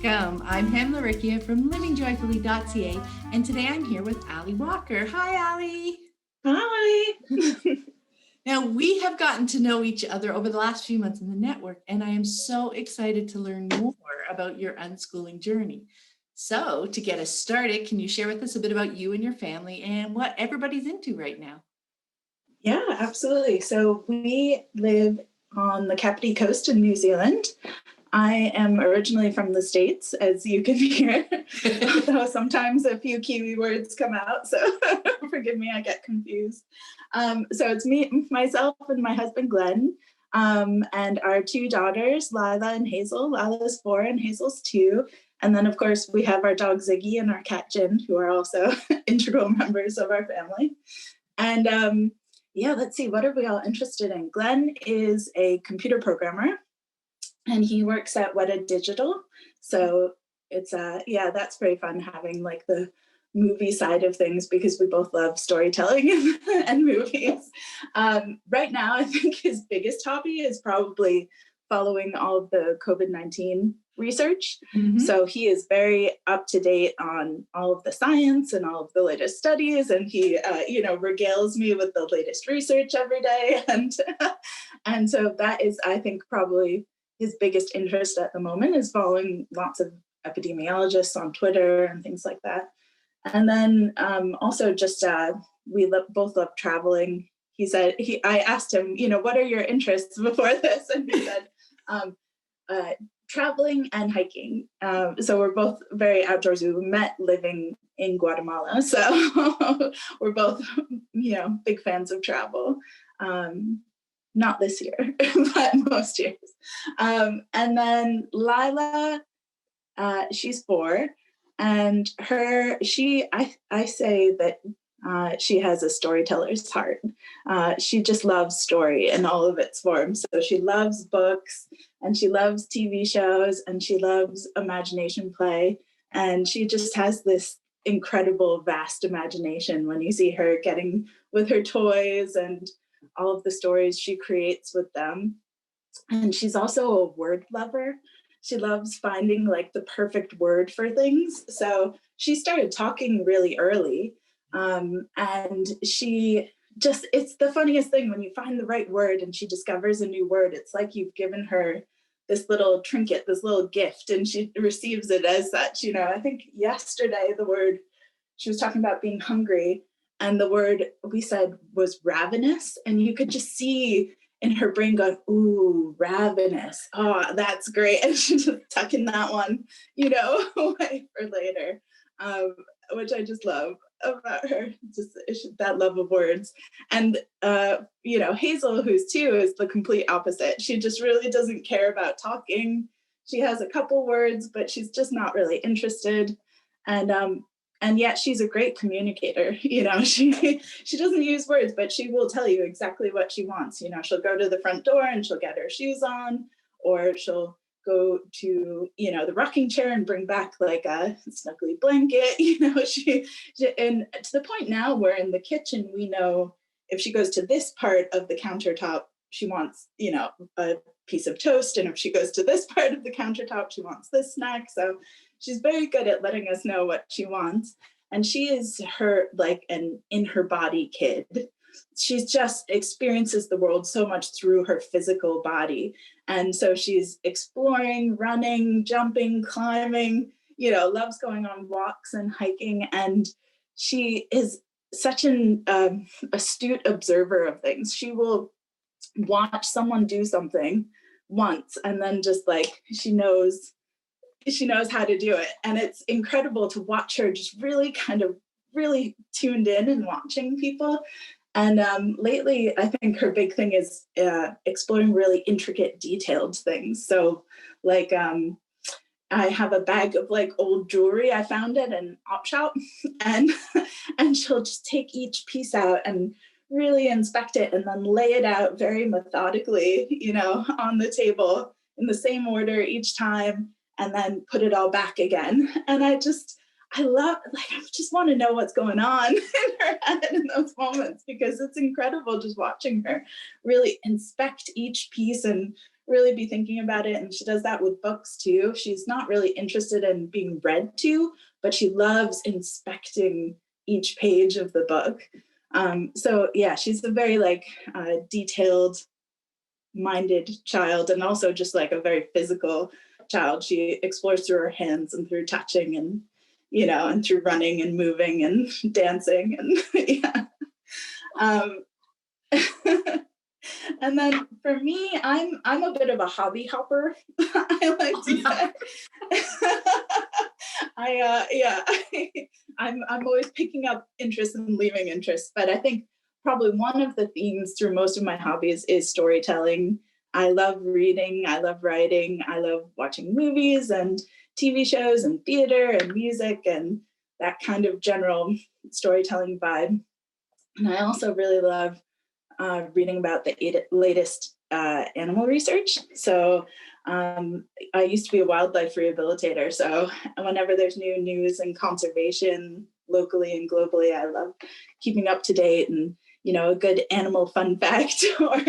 Welcome. I'm Pamela Rickia from livingjoyfully.ca, and today I'm here with Ali Walker. Hi, Ali. Hi. Now, we have gotten to know each other over the last few months in the network, and I am so excited to learn more about your unschooling journey. So, to get us started, can you share with us a bit about you and your family and what everybody's into right now? Yeah, absolutely. So we live on the Kapiti Coast in New Zealand. I am originally from the States, as you can hear, although sometimes a few Kiwi words come out, so forgive me, I get confused. So it's me, myself, and my husband, Glenn, and our two daughters, Lila and Hazel. Lila's 4 and Hazel's 2. And then, of course, we have our dog, Ziggy, and our cat, Jin, who are also integral members of our family. And let's see, what are we all interested in? Glenn is a computer programmer, and he works at Weta Digital. So it's that's very fun having like the movie side of things because we both love storytelling and movies. Right now, I think his biggest hobby is probably following all of the COVID-19 research. Mm-hmm. So he is very up to date on all of the science and all of the latest studies, and he regales me with the latest research every day. And so that is, I think, probably his biggest interest at the moment, is following lots of epidemiologists on Twitter and things like that. And then also just both love traveling. He said, I asked him, what are your interests before this? And he said, traveling and hiking. So we're both very outdoorsy. We met living in Guatemala. So we're both, big fans of travel. Not this year, but most years. And then Lila, she's 4. And I say that she has a storyteller's heart. She just loves story in all of its forms. So she loves books, and she loves TV shows, and she loves imagination play. And she just has this incredible, vast imagination when you see her getting with her toys and all of the stories she creates with them. And she's also a word lover. She loves finding like the perfect word for things. So she started talking really early. And she just, it's the funniest thing when you find the right word and she discovers a new word. It's like you've given her this little trinket, this little gift, and she receives it as such. I think yesterday the word, she was talking about being hungry, and the word we said was ravenous. And you could just see in her brain going, ooh, ravenous. Oh, that's great. And she just tucking that one, away for later, which I just love about her, just that love of words. And, Hazel, who's 2, is the complete opposite. She just really doesn't care about talking. She has a couple words, but she's just not really interested. And yet she's a great communicator. She doesn't use words, but she will tell you exactly what she wants. She'll go to the front door and she'll get her shoes on, or she'll go to, the rocking chair and bring back like a snuggly blanket. And to the point now where in the kitchen, we know if she goes to this part of the countertop, she wants, a piece of toast. And if she goes to this part of the countertop, she wants this snack. So she's very good at letting us know what she wants. And she is an in her body kid. She just experiences the world so much through her physical body. And so she's exploring, running, jumping, climbing, loves going on walks and hiking. And she is such an astute observer of things. She will watch someone do something once, and then just like she knows how to do it. And it's incredible to watch her just really tuned in and watching people. And lately, I think her big thing is exploring really intricate, detailed things. So like I have a bag of like old jewelry I found at an op shop, and she'll just take each piece out and really inspect it and then lay it out very methodically, on the table in the same order each time, and then put it all back again. And I just want to know what's going on in her head in those moments, because it's incredible just watching her really inspect each piece and really be thinking about it. And she does that with books too. She's not really interested in being read to, but she loves inspecting each page of the book. So yeah, she's a very like detailed minded child, and also just like a very physical child. She explores through her hands and through touching, and and through running and moving and dancing, and yeah. um, and then for me, I'm a bit of a hobby hopper. I like to say. I'm always picking up interest and leaving interest, but I think probably one of the themes through most of my hobbies is storytelling. I love reading, I love writing, I love watching movies and TV shows and theater and music and that kind of general storytelling vibe. And I also really love reading about the latest animal research. So I used to be a wildlife rehabilitator. So whenever there's new news and conservation locally and globally, I love keeping up to date, and a good animal fun fact or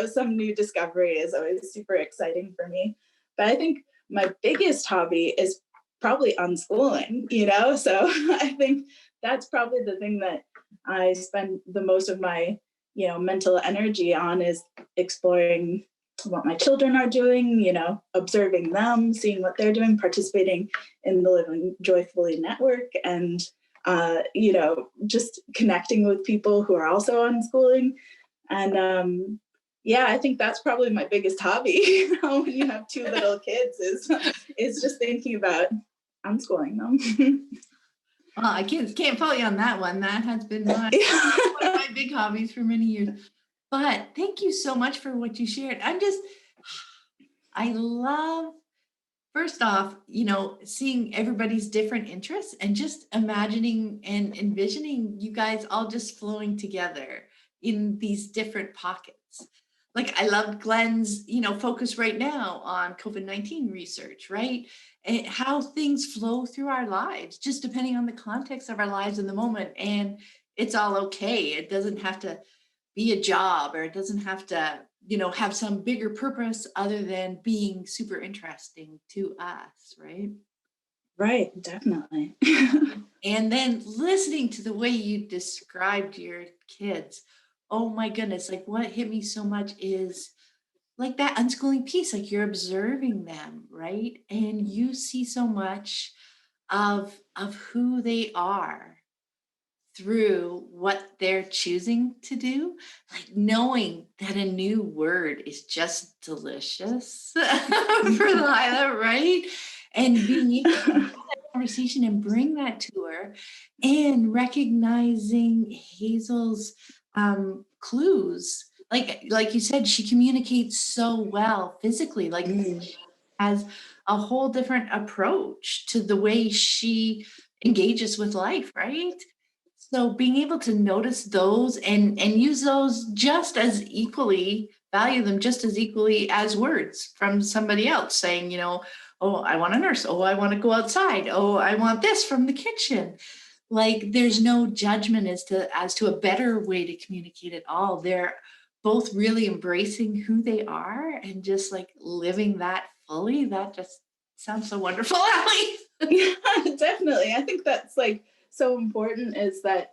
some new discovery is always super exciting for me. But I think my biggest hobby is probably unschooling, so I think that's probably the thing that I spend the most of my mental energy on, is exploring what my children are doing, observing them, seeing what they're doing, participating in the Living Joyfully network, and just connecting with people who are also unschooling. And I think that's probably my biggest hobby when you have two little kids, is just thinking about unschooling them. Well, I can't fault you on that one. That has been one of my big hobbies for many years. But thank you so much for what you shared. I love, first off, seeing everybody's different interests and just imagining and envisioning you guys all just flowing together in these different pockets. Like I love Glenn's, focus right now on COVID-19 research, right? And how things flow through our lives, just depending on the context of our lives in the moment. And it's all okay. It doesn't have to be a job, or it doesn't have to, have some bigger purpose other than being super interesting to us, right? Right, definitely. And then listening to the way you described your kids, oh my goodness, like what hit me so much is like that unschooling piece, like you're observing them, right? And you see so much of who they are through what they're choosing to do, like knowing that a new word is just delicious for Lila, right? And being able to have that conversation and bring that to her, and recognizing Hazel's clues. Like you said, she communicates so well physically, like has a whole different approach to the way she engages with life, right? So being able to notice those and use those just as equally, value them just as equally as words from somebody else saying, oh, I want a nurse. Oh, I want to go outside. Oh, I want this from the kitchen. Like there's no judgment as to a better way to communicate at all. They're both really embracing who they are and just like living that fully. That just sounds so wonderful, Ali. Yeah, definitely. I think that's like so important, is that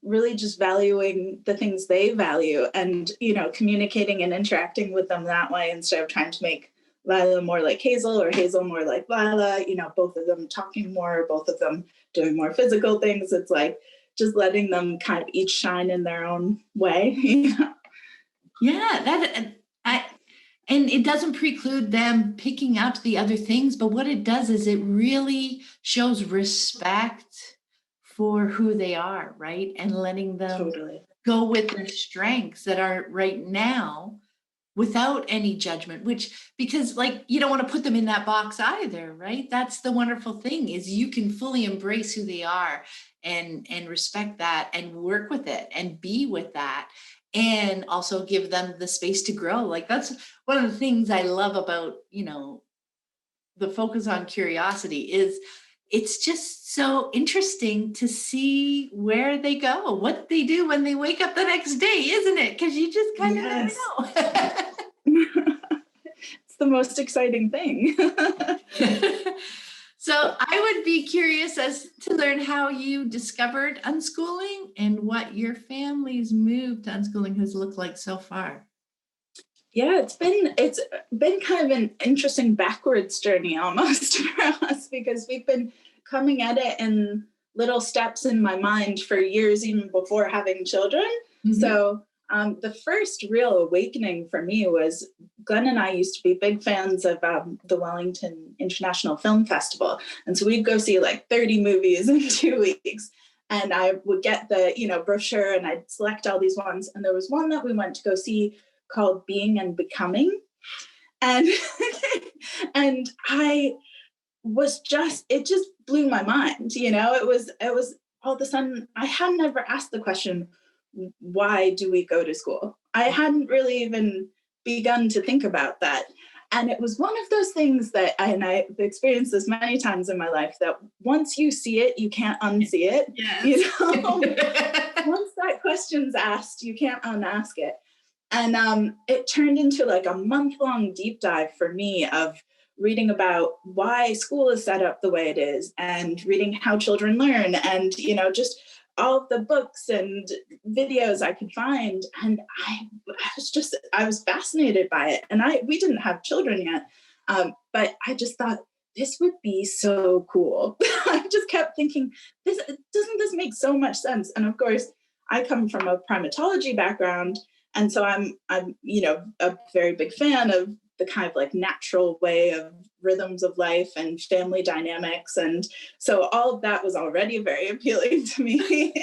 really just valuing the things they value, and communicating and interacting with them that way, instead of trying to make Lila more like Hazel or Hazel more like Lila, both of them talking more, both of them doing more physical things. It's like just letting them kind of each shine in their own way. Yeah, and it doesn't preclude them picking up the other things, but what it does is it really shows respect for who they are, right? And letting them go with their strengths that are right now without any judgment, because like you don't want to put them in that box either, right? That's the wonderful thing, is you can fully embrace who they are and respect that and work with it and be with that, and also give them the space to grow. Like that's one of the things I love about the focus on curiosity, is it's just so interesting to see where they go, what they do when they wake up the next day, isn't it? Because you just kind of never know. the most exciting thing. So I would be curious as to learn how you discovered unschooling and what your family's move to unschooling has looked like so far. Yeah, it's been kind of an interesting backwards journey almost for us, because we've been coming at it in little steps in my mind for years, even before having children. Mhm. So the first real awakening for me was Glenn and I used to be big fans of the Wellington International Film Festival. And so we'd go see like 30 movies in 2 weeks. And I would get the, brochure, and I'd select all these ones. And there was one that we went to go see called Being and Becoming. And and it just blew my mind. It was all of a sudden, I hadn't ever asked the question, why do we go to school? I hadn't really even begun to think about that. And it was one of those things that, and I've experienced this many times in my life, that once you see it, you can't unsee it. Yes. Once that question's asked, you can't unask it. And it turned into like a month-long deep dive for me of reading about why school is set up the way it is, and reading how children learn, and just all of the books and videos I could find. And I was fascinated by it. And we didn't have children yet, but I just thought, this would be so cool. I just kept thinking, doesn't this make so much sense? And of course, I come from a primatology background, and so I'm a very big fan of the kind of like natural way of rhythms of life and family dynamics. And so all of that was already very appealing to me.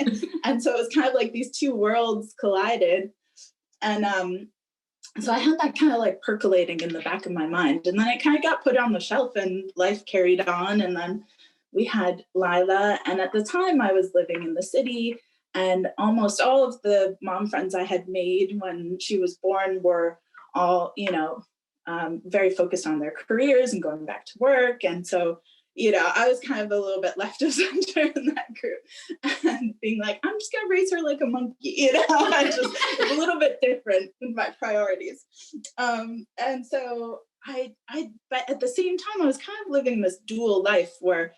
And so it was kind of like these two worlds collided. And so I had that kind of like percolating in the back of my mind. And then it kind of got put on the shelf, and life carried on. And then we had Lila. And at the time I was living in the city, and almost all of the mom friends I had made when she was born were all, very focused on their careers and going back to work. And so, I was kind of a little bit left of center in that group, and being like, I'm just going to raise her like a monkey, I just a little bit different in my priorities. And so but at the same time, I was kind of living this dual life where,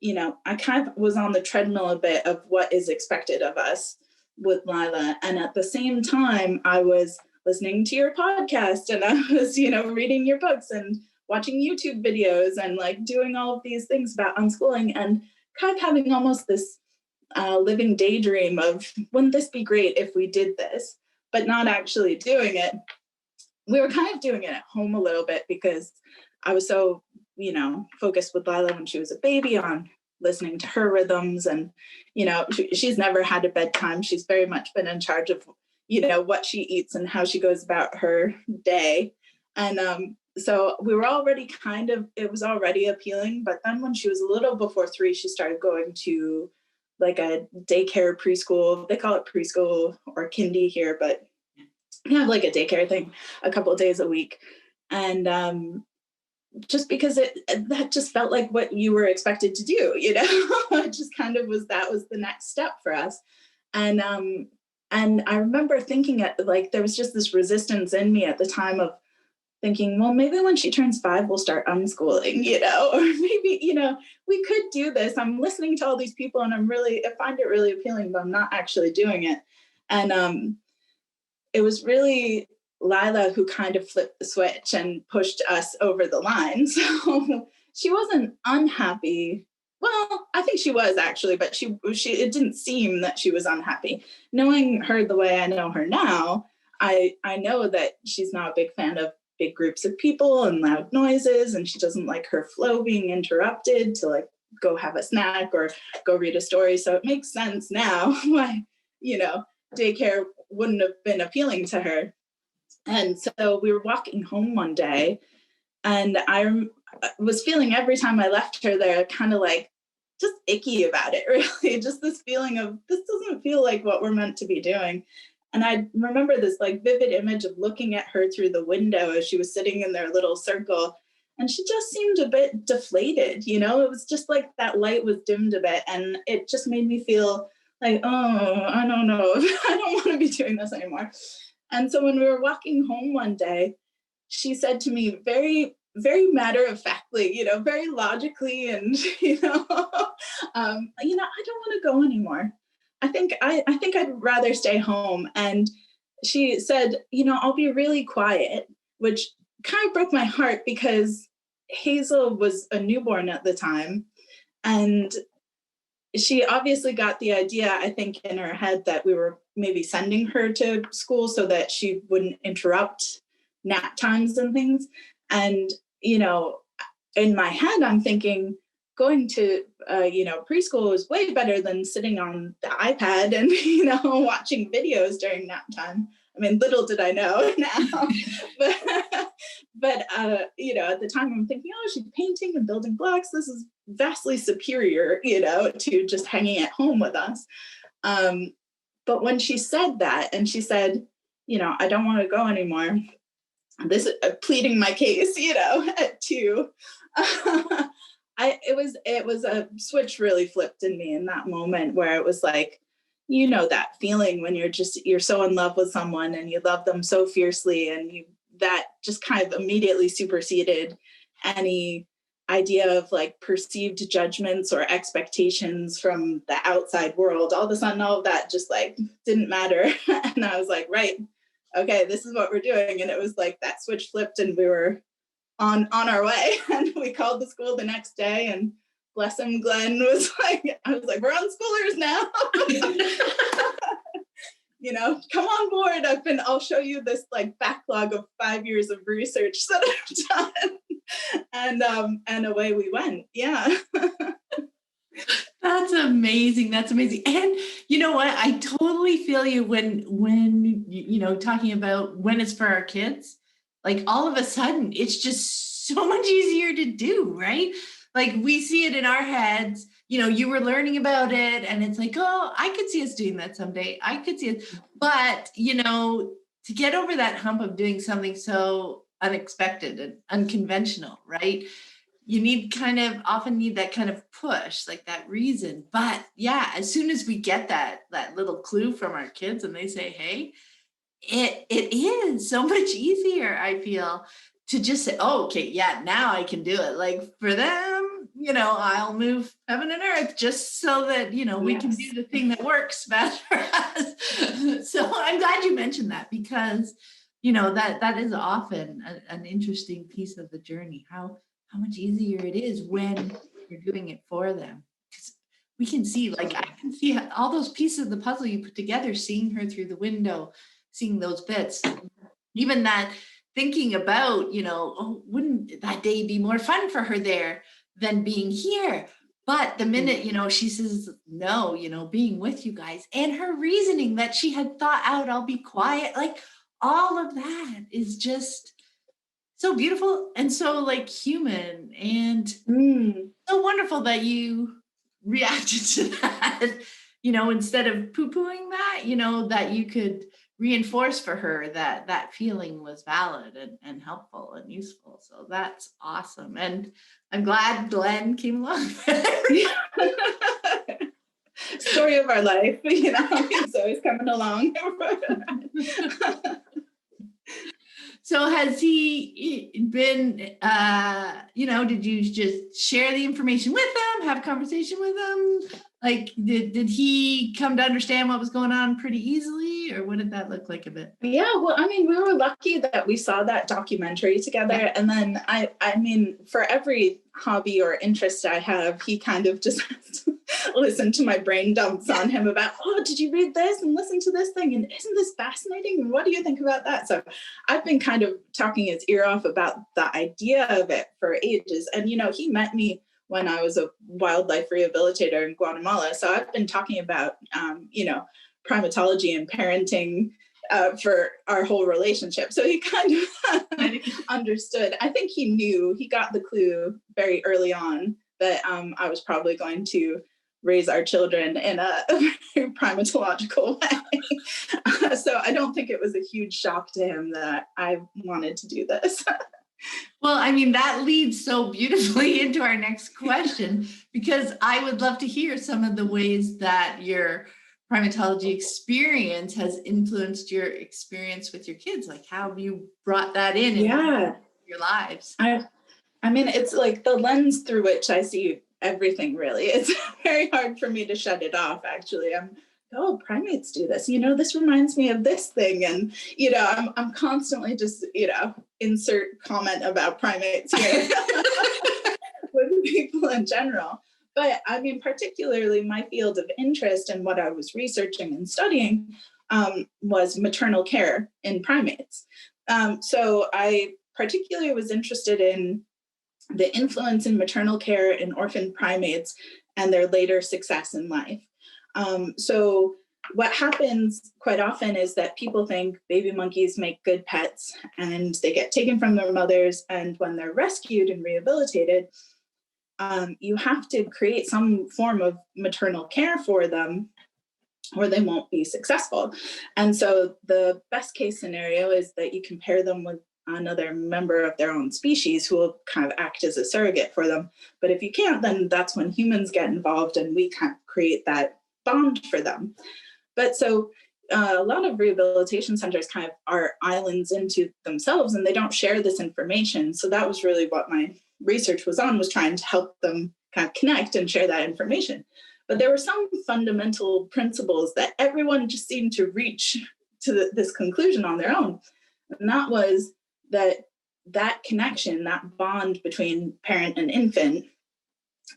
I kind of was on the treadmill a bit of what is expected of us with Lila. And at the same time, I was listening to your podcast, and I was, reading your books and watching YouTube videos, and like doing all of these things about unschooling, and kind of having almost this living daydream of, wouldn't this be great if we did this, but not actually doing it. We were kind of doing it at home a little bit, because I was so, focused with Lila when she was a baby on listening to her rhythms. And, she's never had a bedtime. She's very much been in charge of, what she eats and how she goes about her day. And so we were already it was already appealing. But then when she was a little before 3, she started going to like a daycare preschool. They call it preschool or kindy here, but we have like a daycare thing a couple of days a week. And just because that just felt like what you were expected to do, it just kind of that was the next step for us. And I remember thinking like there was just this resistance in me at the time of thinking, well, maybe when she turns 5, we'll start unschooling, or maybe, we could do this. I'm listening to all these people, and I find it really appealing, but I'm not actually doing it. And it was really Lila who kind of flipped the switch and pushed us over the line. So she wasn't unhappy. Well, I think she was actually, but it didn't seem that she was unhappy. Knowing her the way I know her now, I know that she's not a big fan of big groups of people and loud noises, and she doesn't like her flow being interrupted to like go have a snack or go read a story. So it makes sense now why, daycare wouldn't have been appealing to her. And so we were walking home one day, and I was feeling every time I left her there kind of like just icky about it, really. Just this feeling of, this doesn't feel like what we're meant to be doing. And I remember this like vivid image of looking at her through the window as she was sitting in their little circle, and she just seemed a bit deflated. It was just like that light was dimmed a bit, and it just made me feel like, oh, I don't know, I don't want to be doing this anymore. And so when we were walking home one day, she said to me very, very matter of factly, very logically, and I don't want to go anymore. I think I'd rather stay home. And she said, I'll be really quiet, which kind of broke my heart because Hazel was a newborn at the time. And she obviously got the idea, I think, in her head that we were maybe sending her to school so that she wouldn't interrupt nap times and things. And, in my head, I'm thinking going to, preschool is way better than sitting on the iPad and, watching videos during nap time. I mean, little did I know now, but at the time I'm thinking, oh, she's painting and building blocks. This is vastly superior, to just hanging at home with us. But when she said that, and she said, I don't want to go anymore, this pleading my case, at 2, it was a switch really flipped in me in that moment, where it was like, that feeling when you're so in love with someone and you love them so fiercely, and that just kind of immediately superseded any idea of like perceived judgments or expectations from the outside world. All of a sudden, all of that just like didn't matter. And I was like, right, okay, this is what we're doing. And it was like that switch flipped and we were on our way. And we called the school the next day, and bless him, Glenn was like, we're unschoolers now. Come on board. I'll show you this like backlog of 5 years of research that I've done. And away we went. Yeah. That's amazing. That's amazing. And you know what? I totally feel you when talking about when it's for our kids, like all of a sudden it's just so much easier to do, right? Like we see it in our heads, you were learning about it and it's like, oh, I could see us doing that someday. I could see it. But, to get over that hump of doing something so unexpected and unconventional, right? You often need that kind of push, like that reason. But yeah, as soon as we get that little clue from our kids and they say, hey, it is so much easier, I feel, to just say, oh, okay, yeah, now I can do it. Like for them, I'll move heaven and earth just so that, we can do the thing that works best for us. So I'm glad you mentioned that because, that is often an interesting piece of the journey, how much easier it is when you're doing it for them. Because we can see, like, I can see all those pieces of the puzzle you put together, seeing her through the window, seeing those bits, even that thinking about, oh, wouldn't that day be more fun for her there than being here? But the minute, she says, no, being with you guys, and her reasoning that she had thought out, I'll be quiet, like all of that is just so beautiful and so like human and so wonderful that you reacted to that, instead of poo-pooing that, that you could reinforce for her that that feeling was valid and helpful and useful. So that's awesome. And I'm glad Glenn came along. Story of our life, he's always coming along. So has he been, did you just share the information with them, have a conversation with them? Like, did he come to understand what was going on pretty easily, or what did that look like a bit? Yeah, well, I mean, we were lucky that we saw that documentary together. Yeah. And then I mean, for every hobby or interest I have, he kind of just listened to my brain dumps on him about, oh, did you read this and listen to this thing? And isn't this fascinating? And what do you think about that? So I've been kind of talking his ear off about the idea of it for ages. And, he met me when I was a wildlife rehabilitator in Guatemala. So I've been talking about, primatology and parenting for our whole relationship. So he kind of understood. I think he got the clue very early on that I was probably going to raise our children in a very primatological way. So I don't think it was a huge shock to him that I wanted to do this. Well, I mean, that leads so beautifully into our next question, because I would love to hear some of the ways that your primatology experience has influenced your experience with your kids. Like, how have you brought that in Yeah. your lives? I mean, it's like the lens through which I see everything, really. It's very hard for me to shut it off, actually. Oh, primates do this. This reminds me of this thing. And, I'm constantly just, insert comment about primates here with people in general. But I mean, particularly my field of interest and what I was researching and studying was maternal care in primates. So I particularly was interested in the influence in maternal care in orphan primates and their later success in life. So what happens quite often is that people think baby monkeys make good pets and they get taken from their mothers. And when they're rescued and rehabilitated, you have to create some form of maternal care for them or they won't be successful. And so the best case scenario is that you can pair them with another member of their own species who will kind of act as a surrogate for them. But if you can't, then that's when humans get involved and we kind of create that bond for them. But so a lot of rehabilitation centers kind of are islands into themselves and they don't share this information. So that was really what my research was trying to help them kind of connect and share that information. But there were some fundamental principles that everyone just seemed to reach to this conclusion on their own. And that was that connection, that bond between parent and infant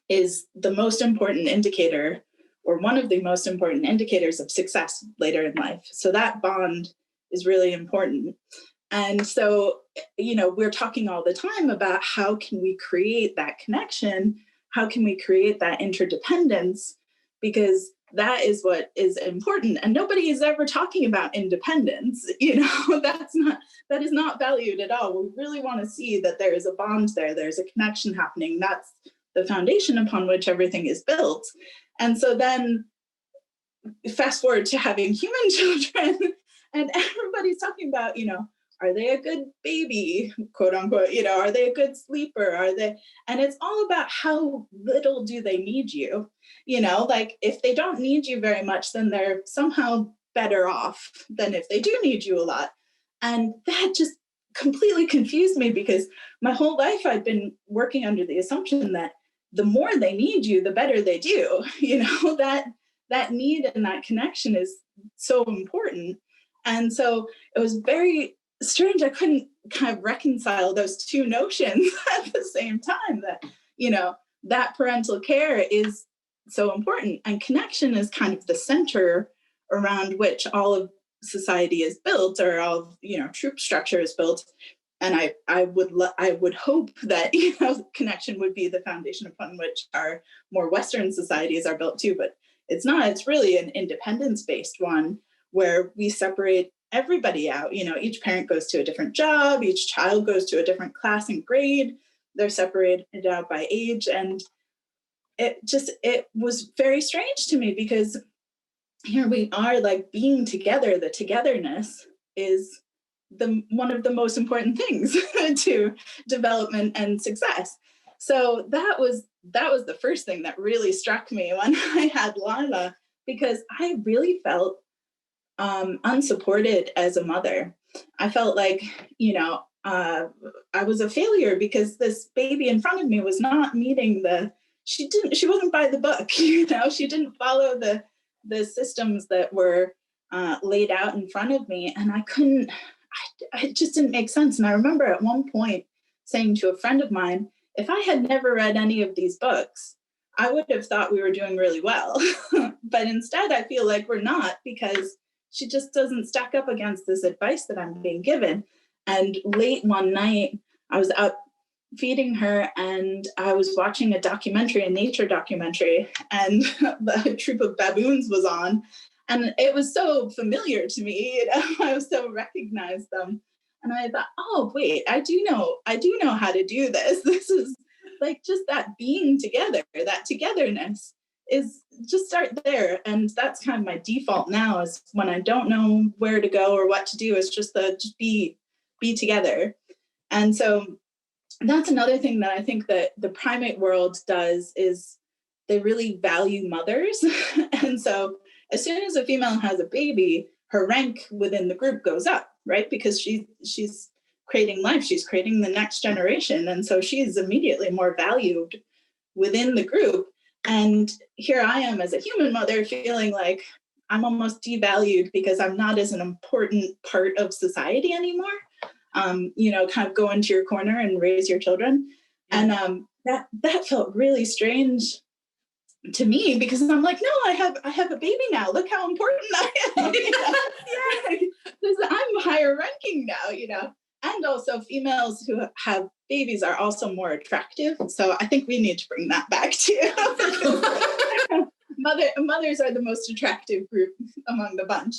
is the most important indicator or one of the most important indicators of success later in life. So that bond is really important. And so, we're talking all the time about how can we create that connection? How can we create that interdependence? Because that is what is important. And nobody is ever talking about independence. That is not valued at all. We really want to see that there is a bond there. There's a connection happening. That's the foundation upon which everything is built. And so then fast forward to having human children and everybody's talking about, are they a good baby, quote unquote, are they a good sleeper? And it's all about how little do they need you? Like if they don't need you very much, then they're somehow better off than if they do need you a lot. And that just completely confused me because my whole life I've been working under the assumption that the more they need you, the better they do. That need and that connection is so important. And so it was very strange. I couldn't kind of reconcile those two notions at the same time that, that parental care is so important and connection is kind of the center around which all of society is built or all, troop structure is built. And I would hope that, connection would be the foundation upon which our more Western societies are built too, but it's not. It's really an independence-based one where we separate everybody out. Each parent goes to a different job, each child goes to a different class and grade. They're separated out by age. And it was very strange to me because here we are like being together. The togetherness is one of the most important things to development and success. So that was the first thing that really struck me when I had Lila, because I really felt unsupported as a mother. I felt like, I was a failure because this baby in front of me was not meeting she wasn't by the book, she didn't follow the systems that were laid out in front of me. And it just didn't make sense. And I remember at one point saying to a friend of mine, if I had never read any of these books, I would have thought we were doing really well. But instead, I feel like we're not because she just doesn't stack up against this advice that I'm being given. And late one night, I was out feeding her and I was watching a nature documentary, and the troop of baboons was on. And it was so familiar to me, I so recognized them. And I thought, oh, wait, I do know how to do this. This is like just that being together, that togetherness is just start there. And that's kind of my default now is when I don't know where to go or what to do, is just be together. And so that's another thing that I think that the primate world does is they really value mothers. And so as soon as a female has a baby, her rank within the group goes up, right? Because she's creating life, she's creating the next generation. And so she is immediately more valued within the group. And here I am as a human mother feeling like I'm almost devalued because I'm not as an important part of society anymore. Kind of go into your corner and raise your children. And that felt really strange to me, because I'm like, no, I have a baby now. Look how important I am. Because I'm higher ranking now, And also females who have babies are also more attractive. So I think we need to bring that back too. Mothers are the most attractive group among the bunch.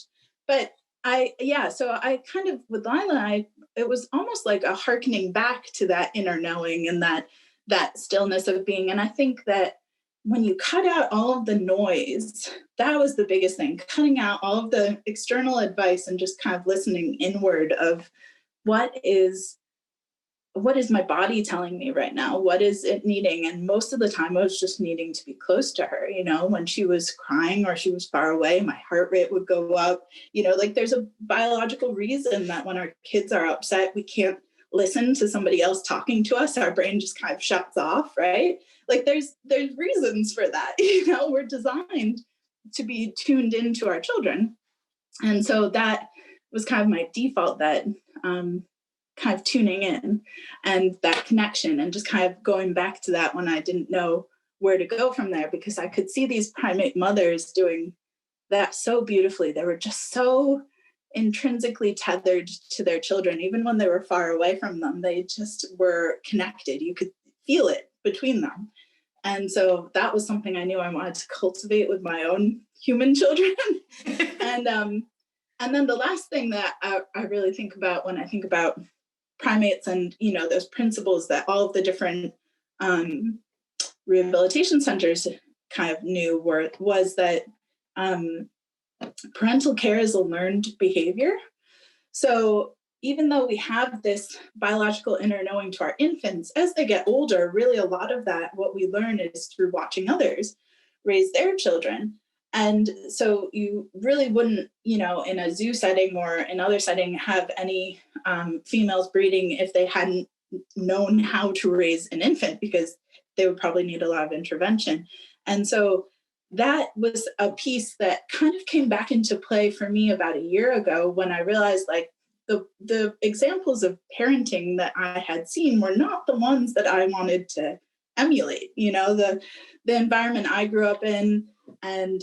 But so I kind of, with Lila, it was almost like a hearkening back to that inner knowing and that stillness of being. And I think that when you cut out all of the noise, that was the biggest thing, cutting out all of the external advice and just kind of listening inward of what is my body telling me right now? What is it needing? And most of the time I was just needing to be close to her. When she was crying or she was far away, my heart rate would go up. Like there's a biological reason that when our kids are upset, we can't listen to somebody else talking to us. Our brain just kind of shuts off, right? Like there's reasons for that. We're designed to be tuned into our children. And so that was kind of my default, that kind of tuning in and that connection, and just kind of going back to that when I didn't know where to go from there, because I could see these primate mothers doing that so beautifully. They were just so intrinsically tethered to their children. Even when they were far away from them, they just were connected. You could feel it between them. And so that was something I knew I wanted to cultivate with my own human children. And then the last thing that I really think about when I think about primates and, those principles that all of the different rehabilitation centers kind of knew was that parental care is a learned behavior. So even though we have this biological inner knowing to our infants, as they get older, really a lot of that, what we learn is through watching others raise their children. And so you really wouldn't, in a zoo setting or another setting, have any females breeding if they hadn't known how to raise an infant, because they would probably need a lot of intervention. And so that was a piece that kind of came back into play for me about a year ago, when I realized like the examples of parenting that I had seen were not the ones that I wanted to emulate. The environment I grew up in, and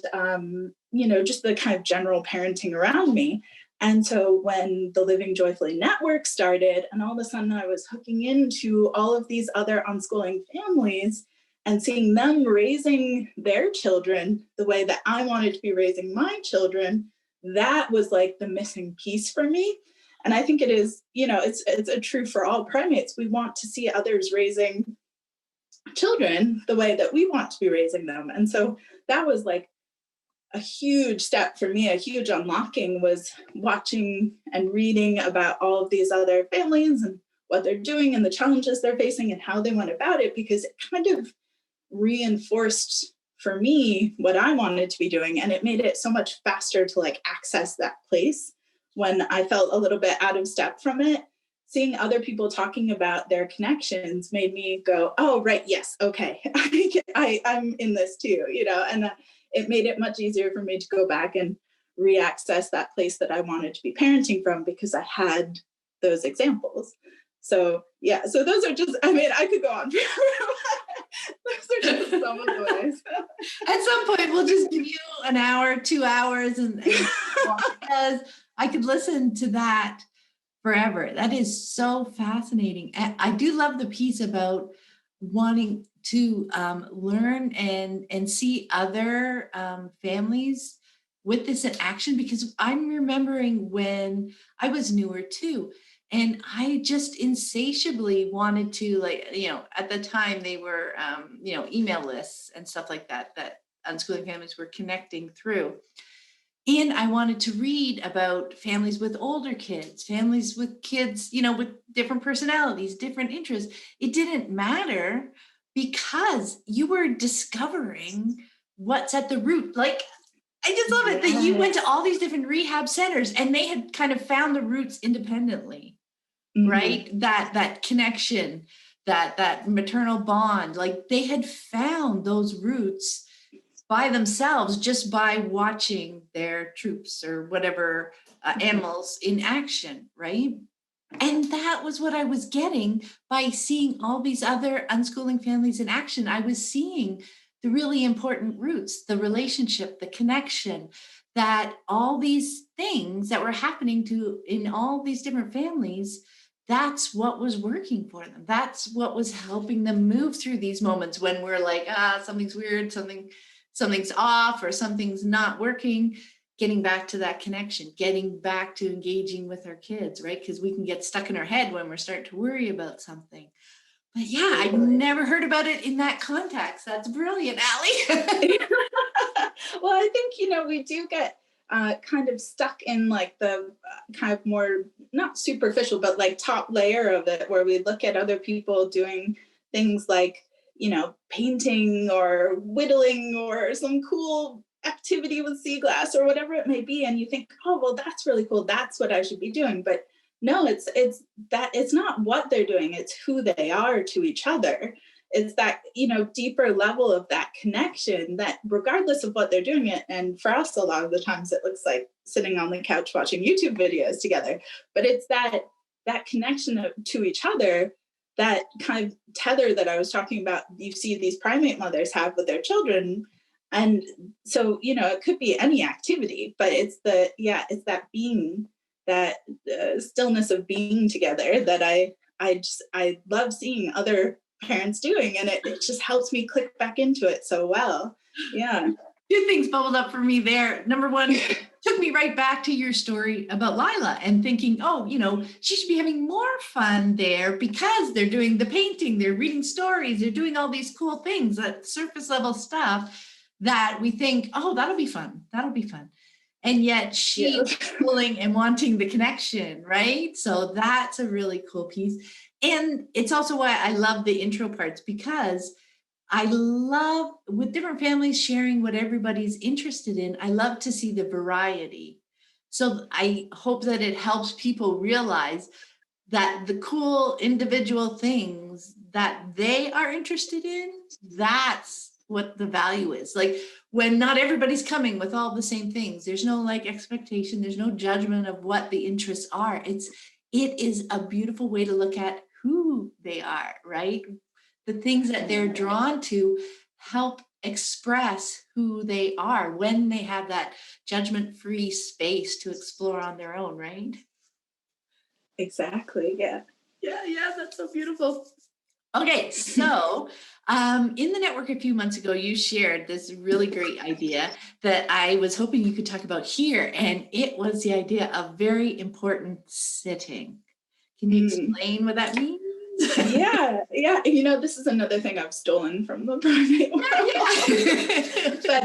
just the kind of general parenting around me. And so when the Living Joyfully Network started, and all of a sudden I was hooking into all of these other unschooling families and seeing them raising their children the way that I wanted to be raising my children, that was like the missing piece for me. And I think it is, it's a true for all primates. We want to see others raising children the way that we want to be raising them. And so that was like a huge step for me, a huge unlocking, was watching and reading about all of these other families and what they're doing and the challenges they're facing and how they went about it, because it kind of reinforced for me what I wanted to be doing. And it made it so much faster to like access that place when I felt a little bit out of step from it. Seeing other people talking about their connections made me go, oh, right, yes, okay, I'm in this too, and it made it much easier for me to go back and re-access that place that I wanted to be parenting from, because I had those examples. So yeah, so those are just, I could go on forever. Those are just some of the ways. At some point, we'll just give you an hour, 2 hours, and because I could listen to that forever. That is so fascinating. And I do love the piece about wanting to learn and see other families with this in action, because I'm remembering when I was newer too. And I just insatiably wanted to, at the time they were, email lists and stuff like that unschooling families were connecting through. And I wanted to read about families with older kids, families with kids, with different personalities, different interests. It didn't matter, because you were discovering what's at the root. Like I just love it that you went to Yes. all these different rehab centers and they had kind of found the roots independently, Mhm. right? That connection, that maternal bond, like they had found those roots by themselves just by watching their troops or whatever Mhm. animals in action, right? And that was what I was getting by seeing all these other unschooling families in action. I was seeing the really important roots, the relationship, the connection, that all these things that were happening to in all these different families, that's what was working for them. That's what was helping them move through these moments when we're like, something's weird, something's off, or something's not working. Getting back to that connection, getting back to engaging with our kids, right? Because we can get stuck in our head when we're starting to worry about something. But yeah, I've Totally. never heard about it in that context. That's brilliant, Ali. Well, I think, we do get kind of stuck in like the kind of more, not superficial, but like top layer of it, where we look at other people doing things like, painting or whittling or some cool activity with sea glass or whatever it may be. And you think, oh, well, that's really cool. That's what I should be doing. But no, it's not what they're doing, it's who they are to each other. It's that deeper level of that connection, that regardless of what they're doing it, and for us a lot of the times it looks like sitting on the couch watching YouTube videos together, but it's that connection to each other, that kind of tether that I was talking about, you see these primate mothers have with their children. And so it could be any activity, but it's that being, that stillness of being together, that I love seeing other parents doing, and it just helps me click back into it so well. Yeah. Two things bubbled up for me there. Number one, it took me right back to your story about Lila and thinking, oh, she should be having more fun there because they're doing the painting, they're reading stories, they're doing all these cool things, that surface level stuff that we think, oh, that'll be fun. That'll be fun. And yet she's Yes. pulling and wanting the connection, right? So that's a really cool piece. And it's also why I love the intro parts, because I love with different families sharing what everybody's interested in. I love to see the variety. So I hope that it helps people realize that the cool individual things that they are interested in, that's what the value is. Like when not everybody's coming with all the same things, there's no like expectation, there's no judgment of what the interests are. It is a beautiful way to look at who they are, right? The things that they're drawn to help express who they are when they have that judgment-free space to explore on their own, right? Exactly. Yeah. Yeah, that's so beautiful. Okay, so in the network a few months ago, you shared this really great idea that I was hoping you could talk about here, and it was the idea of very important sitting. Can you Mm. explain what that means? Yeah, yeah. This is another thing I've stolen from the primate world. Yeah. But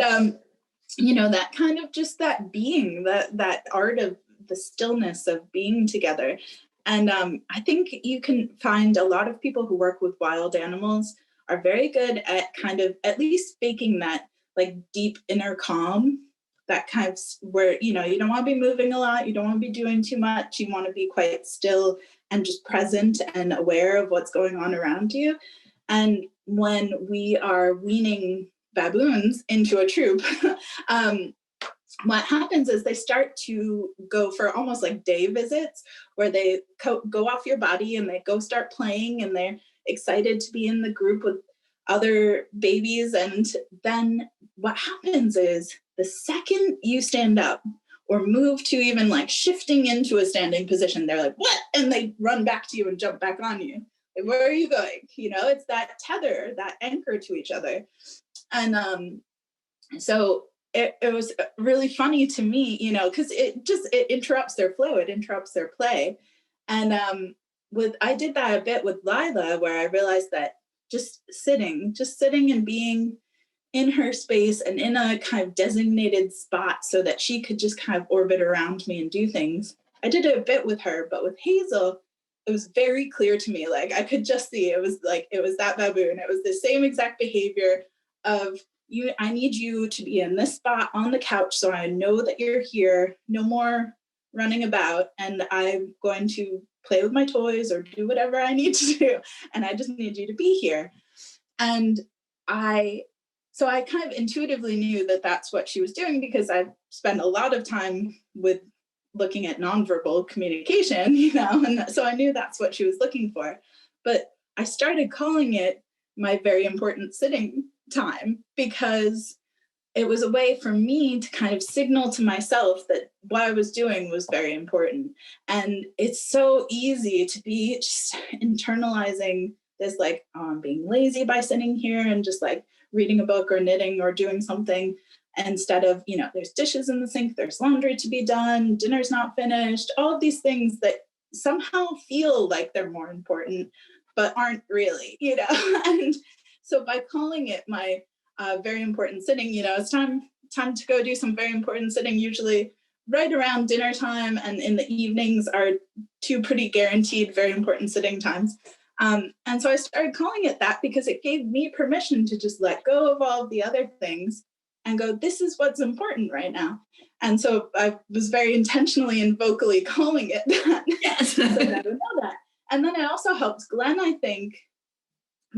that kind of just that being, that art of the stillness of being together. And I think you can find a lot of people who work with wild animals are very good at kind of at least faking that like deep inner calm, that kind of where you don't want to be moving a lot, you don't want to be doing too much, you want to be quite still and just present and aware of what's going on around you. And when we are weaning baboons into a troop, um, what happens is they start to go for almost like day visits, where they go off your body and they go start playing, and they're excited to be in the group with other babies. And then what happens is the second you stand up or move to even like shifting into a standing position, they're like, what? And they run back to you and jump back on you. Like, where are you going? It's that tether, that anchor to each other. And so it was really funny to me, because it interrupts their flow, it interrupts their play. And I did that a bit with Lila, where I realized that just sitting and being in her space and in a kind of designated spot so that she could just kind of orbit around me and do things. I did it a bit with her, but with Hazel, it was very clear to me. Like I could just see it was that baboon. It was the same exact behavior of I need you to be in this spot on the couch so I know that you're here. No more running about, and I'm going to play with my toys or do whatever I need to do. And I just need you to be here. And so I kind of intuitively knew that that's what she was doing, because I've spent a lot of time with looking at nonverbal communication, and so I knew that's what she was looking for. But I started calling it my very important sitting time, because it was a way for me to kind of signal to myself that what I was doing was very important. And it's so easy to be just internalizing this, like, oh, I'm being lazy by sitting here and just like reading a book or knitting or doing something, instead of, there's dishes in the sink, there's laundry to be done, dinner's not finished, all of these things that somehow feel like they're more important, but aren't really, And so by calling it my very important sitting, it's time to go do some very important sitting, usually right around dinner time, and in the evenings are two pretty guaranteed very important sitting times. And so I started calling it that because it gave me permission to just let go of all of the other things and go, this is what's important right now. And so I was very intentionally and vocally calling it that. Yes. So that I would know that. And then it also helped Glenn, I think,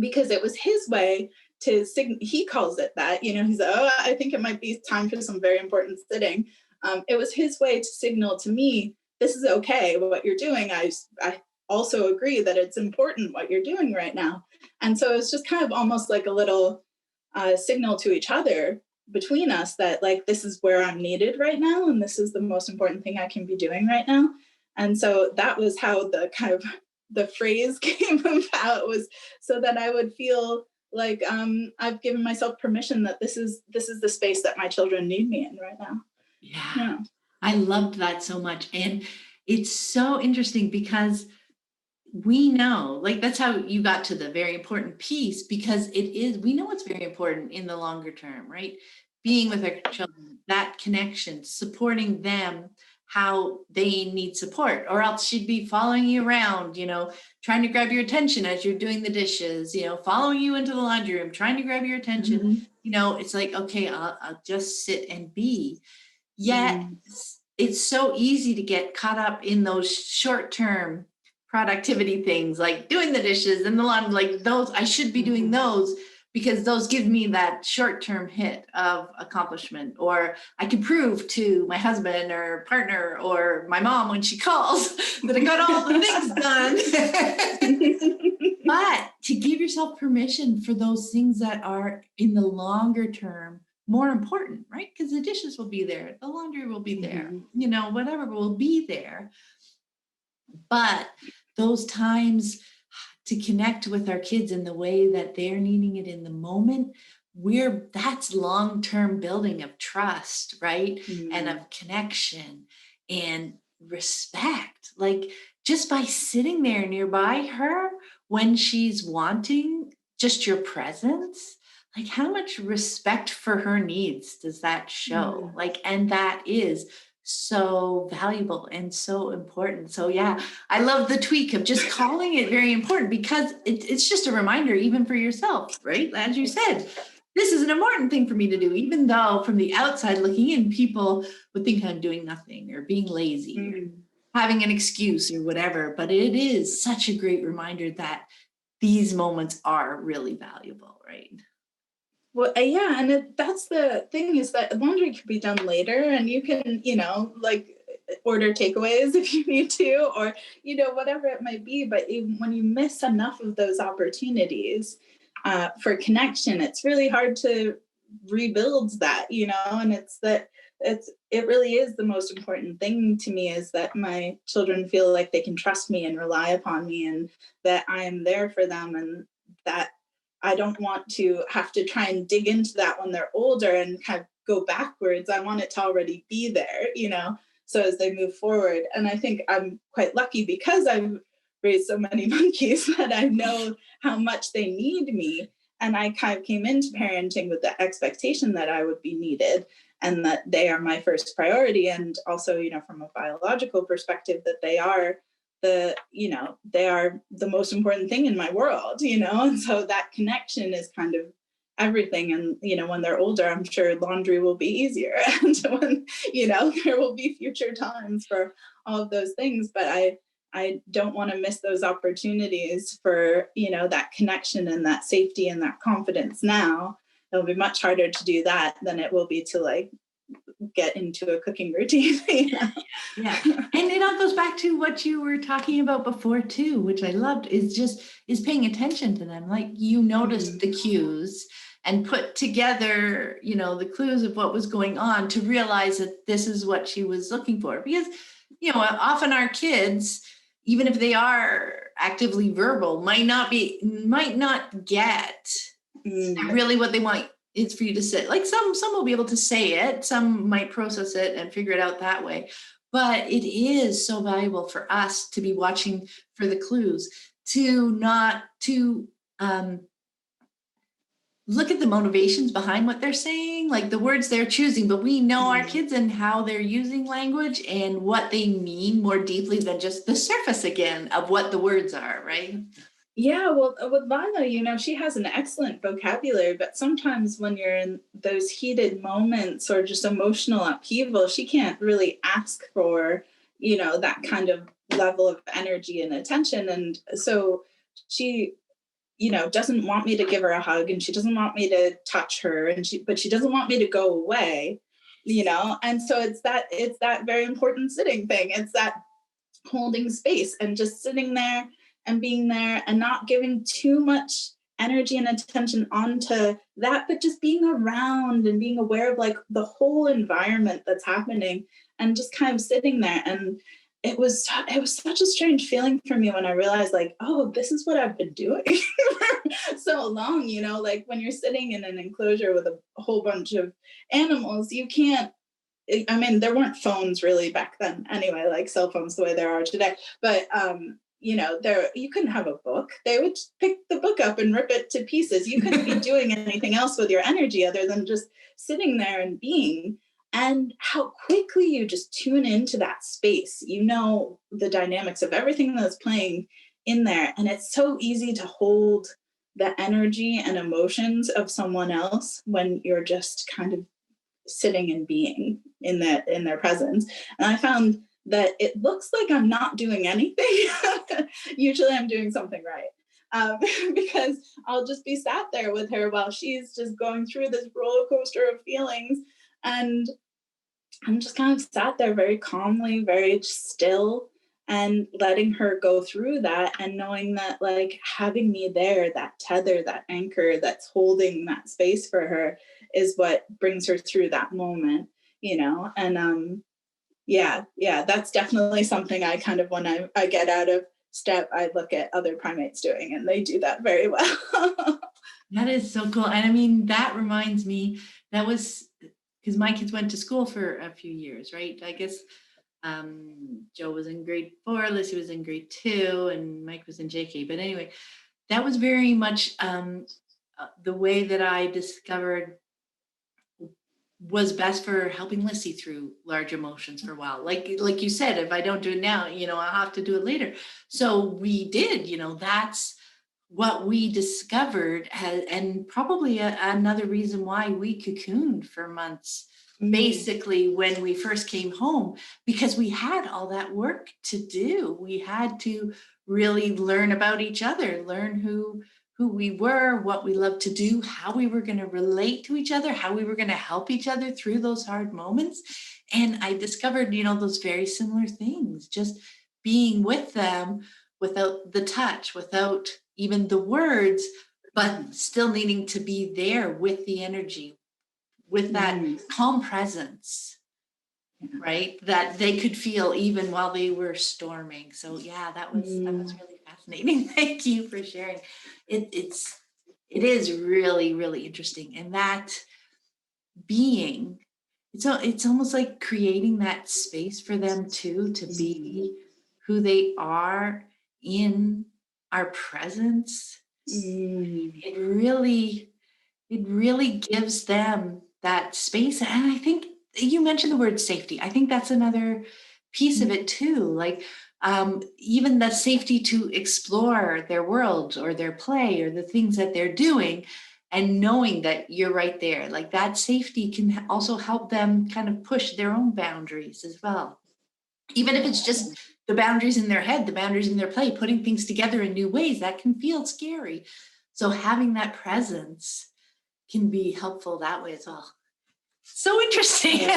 because it was his way to he calls it that, he's like, oh, I think it might be time for some very important sitting. It was his way to signal to me, this is okay, what you're doing. I also agree that it's important what you're doing right now. And so it's just kind of almost like a little signal to each other between us that, like, this is where I'm needed right now, and this is the most important thing I can be doing right now. And so that was how the kind of the phrase came about, was so that I would feel like I've given myself permission that this is the space that my children need me in right now. Yeah. I loved that so much. And it's so interesting because we know, like, that's how you got to the very important piece, because we know it's very important in the longer term, right? Being with our children, that connection, supporting them, how they need support, or else she'd be following you around, trying to grab your attention as you're doing the dishes, following you into the laundry room, trying to grab your attention. Mm-hmm. It's like, okay, I'll just sit and be. Yet it's so easy to get caught up in those short-term productivity things, like doing the dishes and the laundry, like those, I should be doing those because those give me that short-term hit of accomplishment, or I can prove to my husband or partner or my mom when she calls that I got all the things done. But to give yourself permission for those things that are in the longer term more important, right? Because the dishes will be there, the laundry will be there, whatever will be there. But those times to connect with our kids in the way that they're needing it in the moment, that's long-term building of trust, right? And of connection and respect. Like, just by sitting there nearby her when she's wanting just your presence, like, how much respect for her needs does that show? Like, and that is so valuable and so important. So yeah, I love the tweak of just calling it very important, because it's just a reminder, even for yourself, right? As you said, this is an important thing for me to do, even though from the outside looking in, people would think I'm doing nothing or being lazy or having an excuse or whatever. But it is such a great reminder that these moments are really valuable, right? Well, yeah, and that's the thing, is that laundry could be done later, and you can, like, order takeaways if you need to, or, whatever it might be. But when you miss enough of those opportunities for connection, it's really hard to rebuild that, and it really is the most important thing to me, is that my children feel like they can trust me and rely upon me, and that I am there for them, and that I don't want to have to try and dig into that when they're older and kind of go backwards. I want it to already be there, so as they move forward. And I think I'm quite lucky, because I've raised so many monkeys, that I know how much they need me. And I kind of came into parenting with the expectation that I would be needed, and that they are my first priority. And also, from a biological perspective, that they are the most important thing in my world, and so that connection is kind of everything. And, when they're older, I'm sure laundry will be easier. And when, there will be future times for all of those things. But I don't want to miss those opportunities for, that connection and that safety and that confidence now. It'll be much harder to do that than it will be to like get into a cooking routine. Yeah. And it all goes back to what you were talking about before too, which I loved, is paying attention to them. Like you noticed the cues and put together, the clues of what was going on to realize that this is what she was looking for. Because, often our kids, even if they are actively verbal, might not get really what they want is for you to sit. Like some will be able to say it, some might process it and figure it out that way. But it is so valuable for us to be watching for the clues, to look at the motivations behind what they're saying, like the words they're choosing, but we know our kids and how they're using language and what they mean more deeply than just the surface again of what the words are, right? Yeah, well, with Lila, she has an excellent vocabulary, but sometimes when you're in those heated moments or just emotional upheaval, she can't really ask for, that kind of level of energy and attention. And so she, doesn't want me to give her a hug, and she doesn't want me to touch her, but she doesn't want me to go away, And so it's that very important sitting thing. It's that holding space and just sitting there and being there and not giving too much energy and attention onto that, but just being around and being aware of like the whole environment that's happening and just kind of sitting there. And it was such a strange feeling for me when I realized like, oh, this is what I've been doing for so long, like when you're sitting in an enclosure with a whole bunch of animals, you can't, I mean, there weren't phones really back then anyway, like cell phones the way there are today. But, you couldn't have a book. They would pick the book up and rip it to pieces. You couldn't be doing anything else with your energy other than just sitting there and being. And how quickly you just tune into that space. The dynamics of everything that's playing in there. And it's so easy to hold the energy and emotions of someone else when you're just kind of sitting and being in their presence. And I found that it looks like I'm not doing anything. Usually I'm doing something right. Because I'll just be sat there with her while she's just going through this roller coaster of feelings. And I'm just kind of sat there very calmly, very still, and letting her go through that, and knowing that like having me there, that tether, that anchor that's holding that space for her is what brings her through that moment, and yeah, that's definitely something I kind of, when I get out of step, I look at other primates doing, and they do that very well. That is so cool. And I mean, that reminds me, that was because my kids went to school for a few years, right? I guess Joe was in grade 4, Lissy was in grade 2, and Mike was in JK. But anyway, that was very much the way that I discovered was best for helping Lissy through large emotions for a while. Like you said, if I don't do it now, I'll have to do it later. So we did, that's what we discovered, and probably another reason why we cocooned for months, basically when we first came home, because we had all that work to do. We had to really learn about each other, learn who we were, what we loved to do, how we were going to relate to each other, how we were going to help each other through those hard moments. And I discovered, those very similar things, just being with them without the touch, without even the words, but still needing to be there with the energy, with that calm presence, right? That they could feel even while they were storming. So yeah, that was really fascinating. Thank you for sharing. It is really, really interesting. And that being, it's almost like creating that space for them too, to be who they are in our presence. It really gives them that space. And I think you mentioned the word safety. I think that's another piece of it too. Like even the safety to explore their world or their play or the things that they're doing, and knowing that you're right there, like that safety can also help them kind of push their own boundaries as well. Even if it's just the boundaries in their head, the boundaries in their play, putting things together in new ways, that can feel scary. So having that presence can be helpful that way as well. So interesting.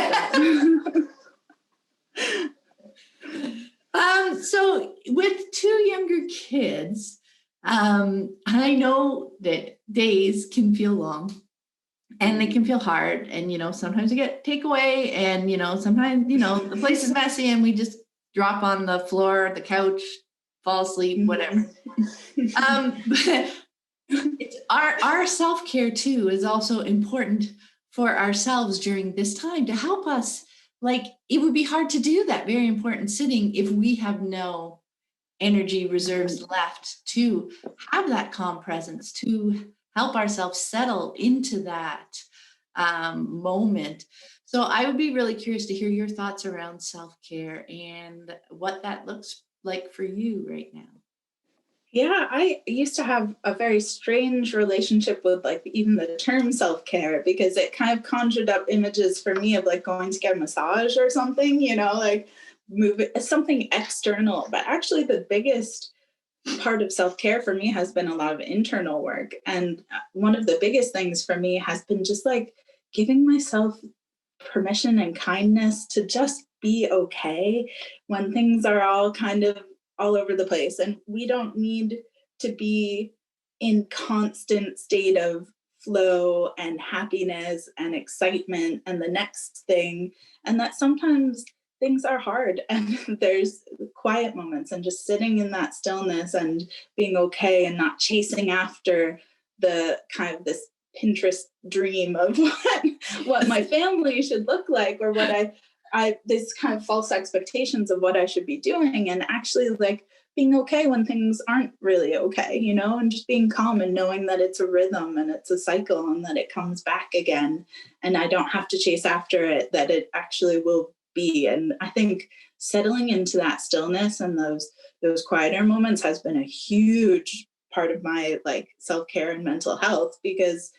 So with two younger kids, I know that days can feel long and they can feel hard. And, sometimes you get takeaway and, sometimes, the place is messy and we just drop on the floor, the couch, fall asleep, whatever. But our self-care too is also important for ourselves during this time to help us. Like, it would be hard to do that very important sitting if we have no energy reserves left to have that calm presence, to help ourselves settle into that moment. So I would be really curious to hear your thoughts around self-care and what that looks like for you right now. Yeah, I used to have a very strange relationship with like even the term self-care because it kind of conjured up images for me of like going to get a massage or something, like move it something external. But actually the biggest part of self-care for me has been a lot of internal work. And one of the biggest things for me has been just like giving myself permission and kindness to just be okay when things are all kind of all over the place. And we don't need to be in constant state of flow and happiness and excitement and the next thing. And that sometimes things are hard and there's quiet moments and just sitting in that stillness and being okay and not chasing after the kind of this Pinterest dream of what my family should look like or what I this kind of false expectations of what I should be doing, and actually like being okay when things aren't really okay, and just being calm and knowing that it's a rhythm and it's a cycle and that it comes back again and I don't have to chase after it, that it actually will be. And I think settling into that stillness and those quieter moments has been a huge part of my like self-care and mental health, because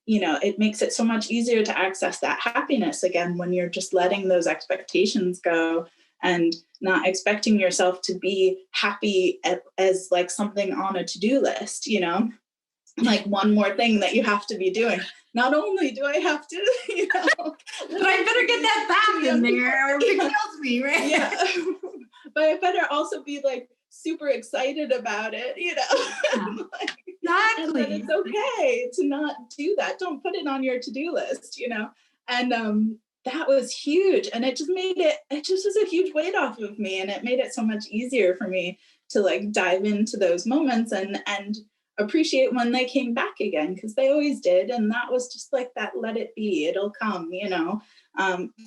it makes it so much easier to access that happiness again when you're just letting those expectations go and not expecting yourself to be happy as like something on a to-do list, like one more thing that you have to be doing. Not only do I have to, but I better get that back in there or it kills me, right? Yeah. But I better also be like super excited about it, like, exactly. And that it's okay to not do that. Don't put it on your to-do list, and that was huge. And it just was a huge weight off of me. And it made it so much easier for me to like dive into those moments and appreciate when they came back again, because they always did. And that was just like that, let it be, it'll come,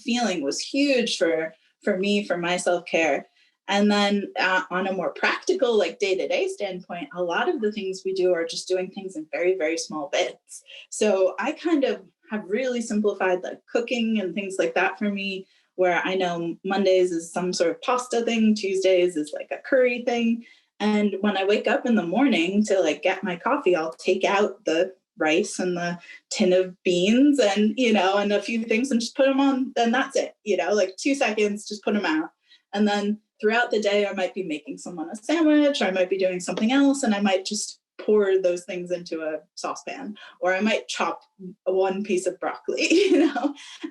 feeling was huge for me, for my self-care. And then on a more practical, like day-to-day standpoint, a lot of the things we do are just doing things in very, very small bits. So I kind of have really simplified like cooking and things like that for me, where I know Mondays is some sort of pasta thing, Tuesdays is like a curry thing. And when I wake up in the morning to like get my coffee, I'll take out the rice and the tin of beans and, and a few things and just put them on. And that's it, like 2 seconds, just put them out. And then throughout the day, I might be making someone a sandwich, or I might be doing something else, and I might just pour those things into a saucepan, or I might chop one piece of broccoli,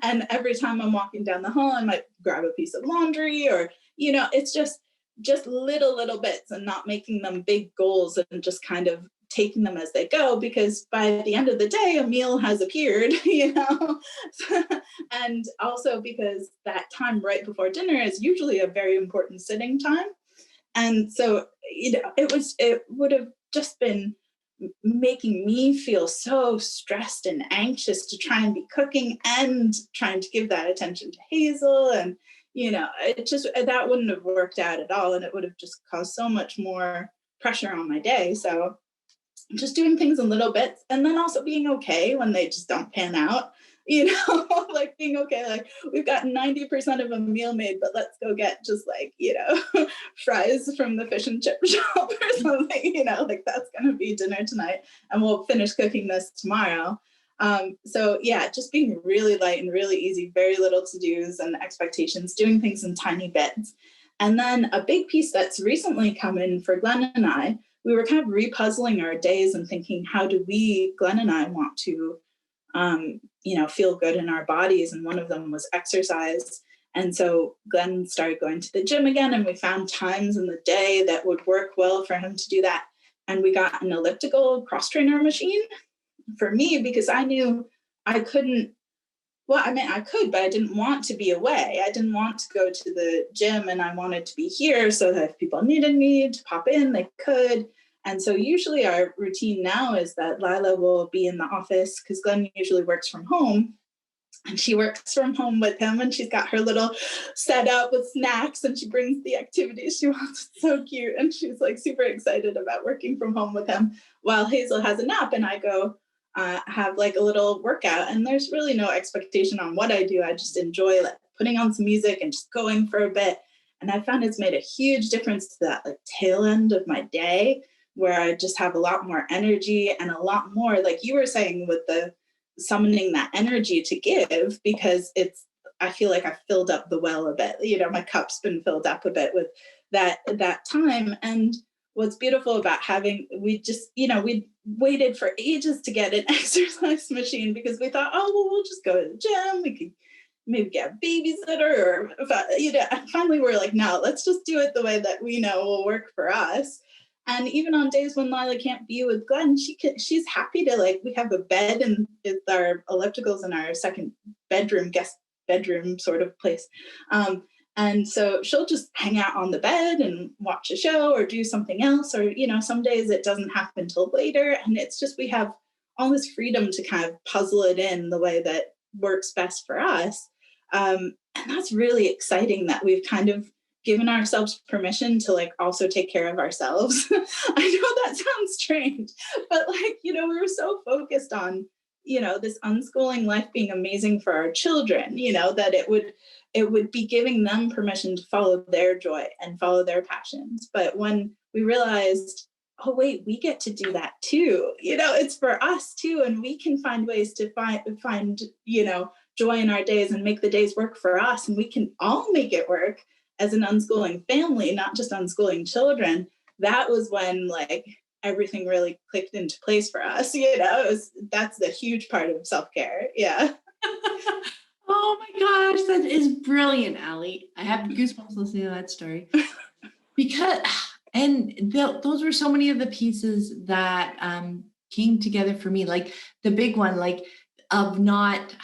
and every time I'm walking down the hall, I might grab a piece of laundry, or, it's just little bits and not making them big goals and just kind of taking them as they go, because by the end of the day, a meal has appeared, and also because that time right before dinner is usually a very important sitting time. And so, it would have just been making me feel so stressed and anxious to try and be cooking and trying to give that attention to Hazel. And, that wouldn't have worked out at all. And it would have just caused so much more pressure on my day. So just doing things in little bits, and then also being okay when they just don't pan out. like being okay, like we've got 90% of a meal made, but let's go get just like, fries from the fish and chip shop or something, like that's going to be dinner tonight and we'll finish cooking this tomorrow. So yeah, just being really light and really easy, very little to-dos and expectations, doing things in tiny bits. And then a big piece that's recently come in for Glenn and I, we were kind of repuzzling our days and thinking, how do we, Glenn and I, want to feel good in our bodies? And one of them was exercise. And so Glenn started going to the gym again, and we found times in the day that would work well for him to do that. And we got an elliptical cross trainer machine for me because I knew I couldn't. Well, I mean, I could, but I didn't want to be away. I didn't want to go to the gym, and I wanted to be here so that if people needed me to pop in, they could. And so usually our routine now is that Lila will be in the office because Glenn usually works from home. And she works from home with him, and she's got her little setup with snacks, and she brings the activities she wants. It's so cute. And she's like super excited about working from home with him while Hazel has a nap and I go have like a little workout. And there's really no expectation on what I do. I just enjoy like putting on some music and just going for a bit. And I found it's made a huge difference to that like tail end of my day where I just have a lot more energy and a lot more, like you were saying, with the summoning that energy to give, because I feel like I've filled up the well a bit. My cup's been filled up a bit with that time. And what's beautiful about we waited for ages to get an exercise machine because we thought, oh, well, we'll just go to the gym. We could maybe get a babysitter and finally we're like, no, let's just do it the way that we know will work for us. And even on days when Lila can't be with Glenn, she's happy to, like, we have a bed and it's our ellipticals in our second bedroom, guest bedroom sort of place. And so she'll just hang out on the bed and watch a show or do something else. Or, some days it doesn't happen till later. And it's just, we have all this freedom to kind of puzzle it in the way that works best for us. And that's really exciting that we've kind of given ourselves permission to like also take care of ourselves. I know that sounds strange, but like, we were so focused on, this unschooling life being amazing for our children, that it would be giving them permission to follow their joy and follow their passions. But when we realized, oh, wait, we get to do that too, it's for us too. And we can find ways to find, joy in our days and make the days work for us. And we can all make it work as an unschooling family, not just unschooling children. That was when like everything really clicked into place for us. That's the huge part of self-care. Yeah. Oh my gosh, that is brilliant, Ali. I have goosebumps listening to that story those were so many of the pieces that came together for me. Like the big one, like of not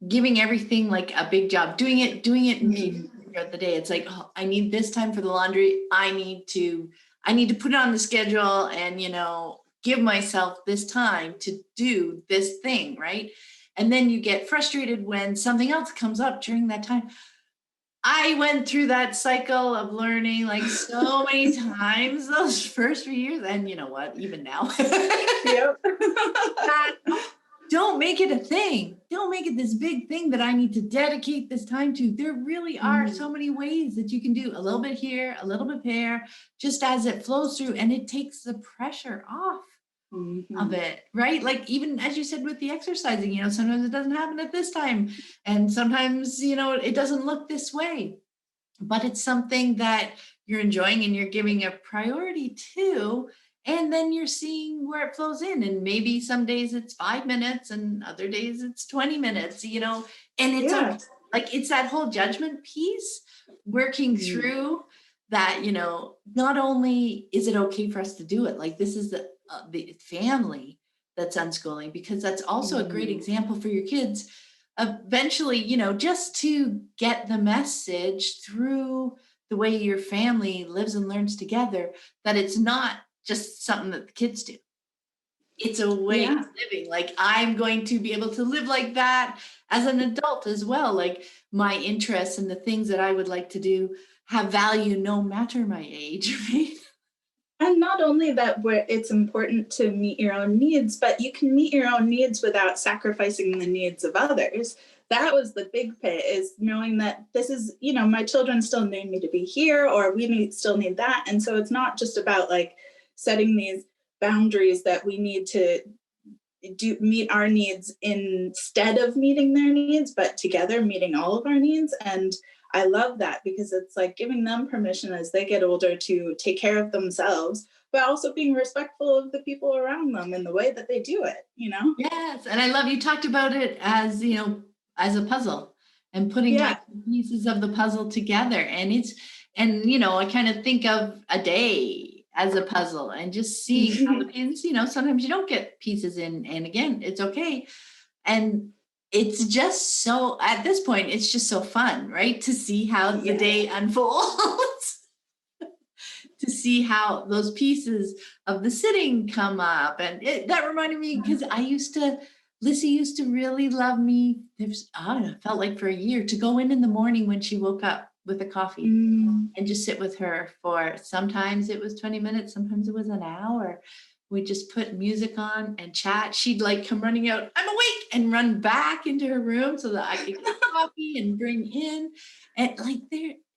giving everything like a big job, doing it throughout the day. It's like, oh, I need this time for the laundry. I need to put it on the schedule and, give myself this time to do this thing. Right. And then you get frustrated when something else comes up during that time. I went through that cycle of learning like so many times those first few years. And you know what, even now, Yep. Don't make it a thing. Don't make it this big thing that I need to dedicate this time to. There really are so many ways that you can do a little bit here, a little bit there, just as it flows through, and it takes the pressure off of it, right? Like even as you said with the exercising, sometimes it doesn't happen at this time. And sometimes, it doesn't look this way, but it's something that you're enjoying and you're giving a priority to. And then you're seeing where it flows in. And maybe some days it's 5 minutes and other days it's 20 minutes, and it's like, it's that whole judgment piece working through that, not only is it okay for us to do it, like this is the family that's unschooling, because that's also a great example for your kids eventually, just to get the message through the way your family lives and learns together, that it's not just something that the kids do. It's a way of living. Like I'm going to be able to live like that as an adult as well. Like my interests and the things that I would like to do have value no matter my age, right? And not only that, where it's important to meet your own needs, but you can meet your own needs without sacrificing the needs of others. That was the big pit, is knowing that this is, my children still need me to be here, or still need that. And so it's not just about like setting these boundaries that we need to meet our needs instead of meeting their needs, but together meeting all of our needs. And I love that, because it's like giving them permission as they get older to take care of themselves, but also being respectful of the people around them in the way that they do it, Yes. And I love you talked about it as, as a puzzle and putting Yeah. like pieces of the puzzle together. And I kind of think of a day as a puzzle and just seeing how the pieces, sometimes you don't get pieces in, and again, it's okay. And it's just so, at this point, it's just so fun, right? To see how the day unfolds, to see how those pieces of the sitting come up. And that reminded me, because Lissy used to really love me. I don't know, it felt like for a year, to go in the morning when she woke up with a coffee and just sit with her for, sometimes it was 20 minutes, sometimes it was an hour. We just put music on and chat. She'd like come running out, I'm awake, and run back into her room so that I could get coffee and bring in. And like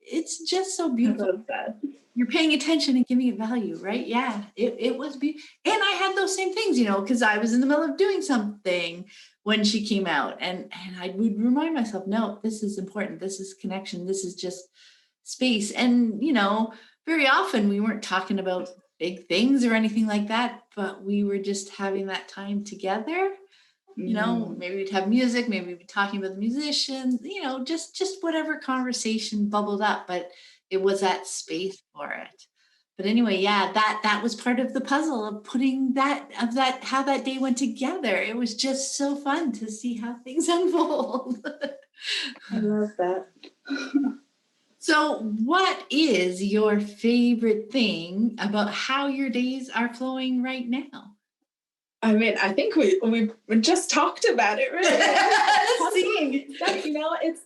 it's just so beautiful. I love that. You're paying attention and giving it value, right? Yeah, it was beautiful. And I had those same things, because I was in the middle of doing something when she came out, and I would remind myself, no, this is important. This is connection. This is just space. And, very often we weren't talking about big things or anything like that, but we were just having that time together. Maybe we'd have music, maybe we'd be talking about the musicians, just whatever conversation bubbled up, but it was that space for it. But anyway, yeah, that was part of the puzzle of putting how that day went together. It was just so fun to see how things unfold. I love that. So what is your favorite thing about how your days are flowing right now? I mean, I think we just talked about it, right? Seeing that, it's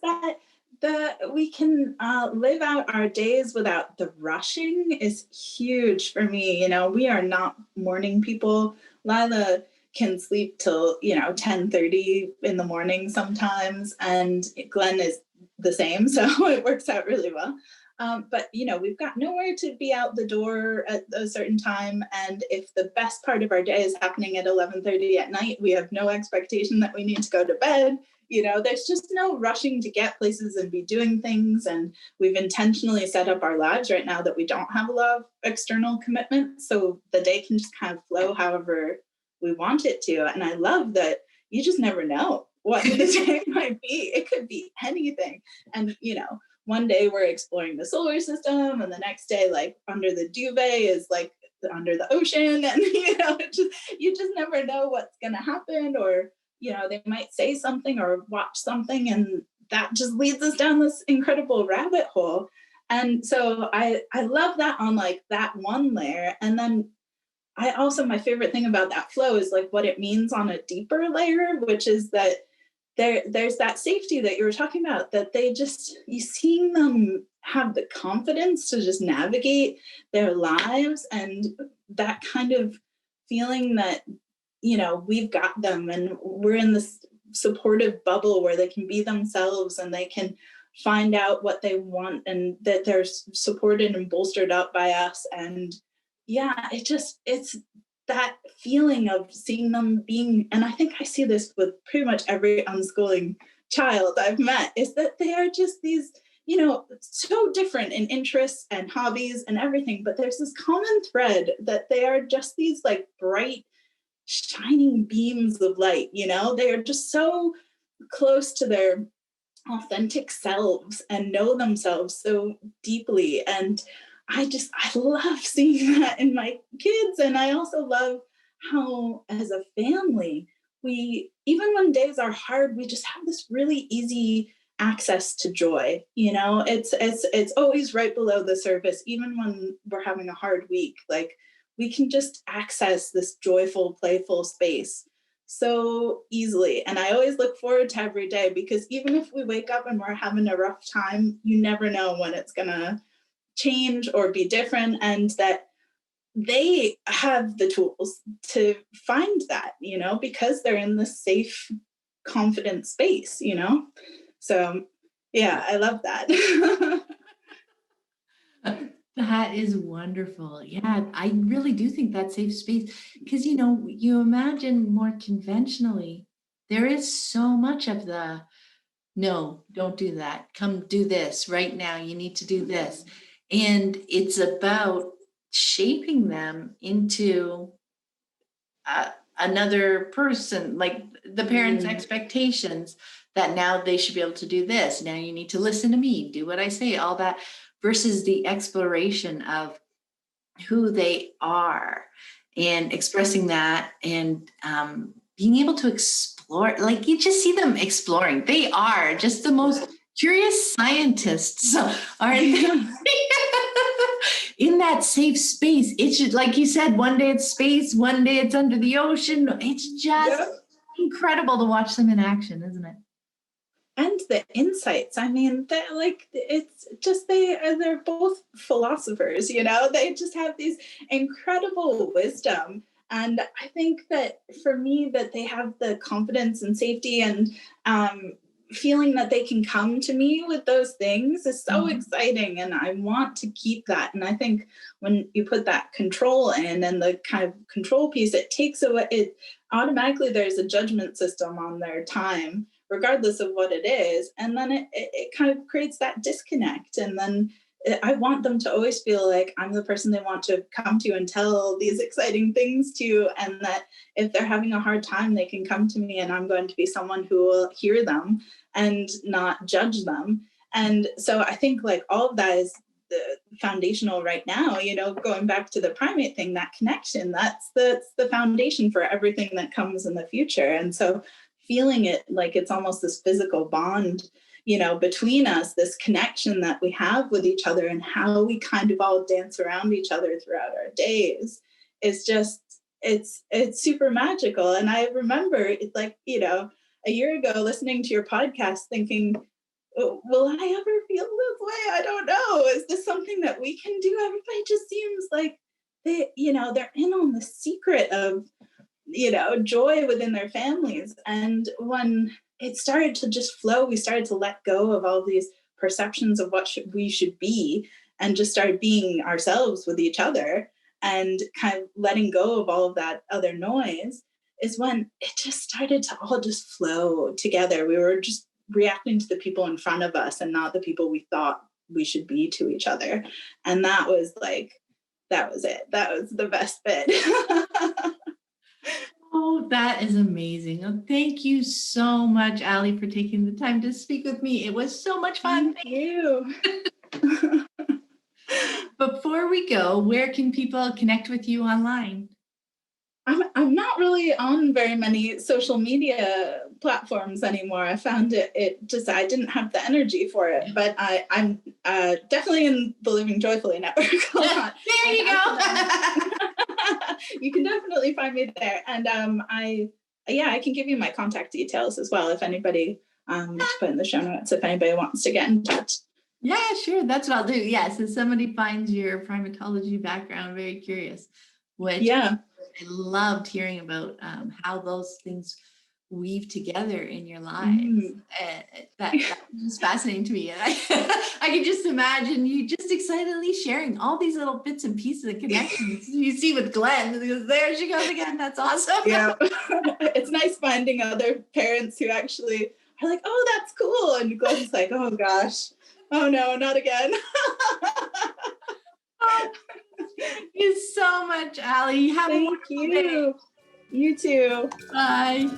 that we can live out our days without the rushing is huge for me. We are not morning people. Lila can sleep till 10:30 in the morning sometimes, and Glenn is the same, so it works out really well. But we've got nowhere to be out the door at a certain time, and if the best part of our day is happening at 11:30 at night, we have no expectation that we need to go to bed. There's just no rushing to get places and be doing things, and we've intentionally set up our lives right now that we don't have a lot of external commitments, so the day can just kind of flow however we want it to. And I love that you just never know what the day might be. It could be anything. And one day we're exploring the solar system, and the next day, like under the duvet is like under the ocean, and you just never know what's going to happen, or they might say something or watch something, and that just leads us down this incredible rabbit hole. And so I love that on like that one layer. And then my favorite thing about that flow is like what it means on a deeper layer, which is that there's that safety that you were talking about, that you seeing them have the confidence to just navigate their lives, and that kind of feeling that, we've got them and we're in this supportive bubble where they can be themselves and they can find out what they want, and that they're supported and bolstered up by us. And yeah, it's that feeling of seeing them being, and I think I see this with pretty much every unschooling child I've met, is that they are just these, so different in interests and hobbies and everything, but there's this common thread that they are just these like bright, shining beams of light. They are just so close to their authentic selves and know themselves so deeply. And I love seeing that in my kids. And I also love how, as a family, even when days are hard, we just have this really easy access to joy. It's always right below the surface. Even when we're having a hard week, like we can just access this joyful, playful space so easily. And I always look forward to every day, because even if we wake up and we're having a rough time, you never know when it's gonna change or be different. And that they have the tools to find that, because they're in this safe, confident space, So yeah, I love that. That is wonderful. Yeah, I really do think that's safe space because, you imagine more conventionally, there is so much of the no, don't do that. Come do this right now. You need to do this. And it's about shaping them into another person, like the parents' expectations that now they should be able to do this. Now you need to listen to me, do what I say, all that, versus the exploration of who they are and expressing that and being able to explore, like you just see them exploring. They are just the most curious scientists, aren't they? In that safe space. It's just, like you said, one day it's space, one day it's under the ocean. It's just incredible to watch them in action, isn't it? And the insights, I mean, it's just they're both philosophers, they just have these incredible wisdom. And I think that for me, that they have the confidence and safety and feeling that they can come to me with those things is so exciting, and I want to keep that. And I think when you put that control in, and the kind of control piece, it takes away, it automatically, there's a judgment system on their time, regardless of what it is. And then it kind of creates that disconnect. And then I want them to always feel like I'm the person they want to come to and tell these exciting things to. And that if they're having a hard time, they can come to me, and I'm going to be someone who will hear them and not judge them. And so I think like all of that is the foundational right now, going back to the primate thing, that connection, that's the foundation for everything that comes in the future. And so feeling it like it's almost this physical bond, between us, this connection that we have with each other, and how we kind of all dance around each other throughout our days is just, it's super magical. And I remember it's like, a year ago listening to your podcast thinking, oh, will I ever feel this way? I don't know. Is this something that we can do? Everybody just seems like they're in on the secret of, joy within their families. And when it started to just flow, we started to let go of all these perceptions of what we should be, and just started being ourselves with each other, and kind of letting go of all of that other noise, is when it just started to all just flow together. We were just reacting to the people in front of us and not the people we thought we should be to each other. And that was it. That was the best bit. Oh, that is amazing. Oh, thank you so much, Ali, for taking the time to speak with me. It was so much fun. Thank you. Before we go, where can people connect with you online? I'm not really on very many social media platforms anymore. I found it just, I didn't have the energy for it, but I'm definitely in the Living Joyfully network a lot. There you go. You can definitely find me there. And I can give you my contact details as well if anybody, to put in the show notes if anybody wants to get in touch. Yeah, sure. That's what I'll do. Yes, if somebody finds your primatology background very curious, which I loved hearing about how those things weave together in your lives. That was fascinating to me. And I can just imagine you just excitedly sharing all these little bits and pieces of connections you see with Glenn, because there she goes again. That's awesome. Yeah. It's nice finding other parents who actually are like, oh, that's cool. And Glenn's like, oh gosh, oh no, not again. Thank you so much, Ali. Have a wonderful day. You too. Bye.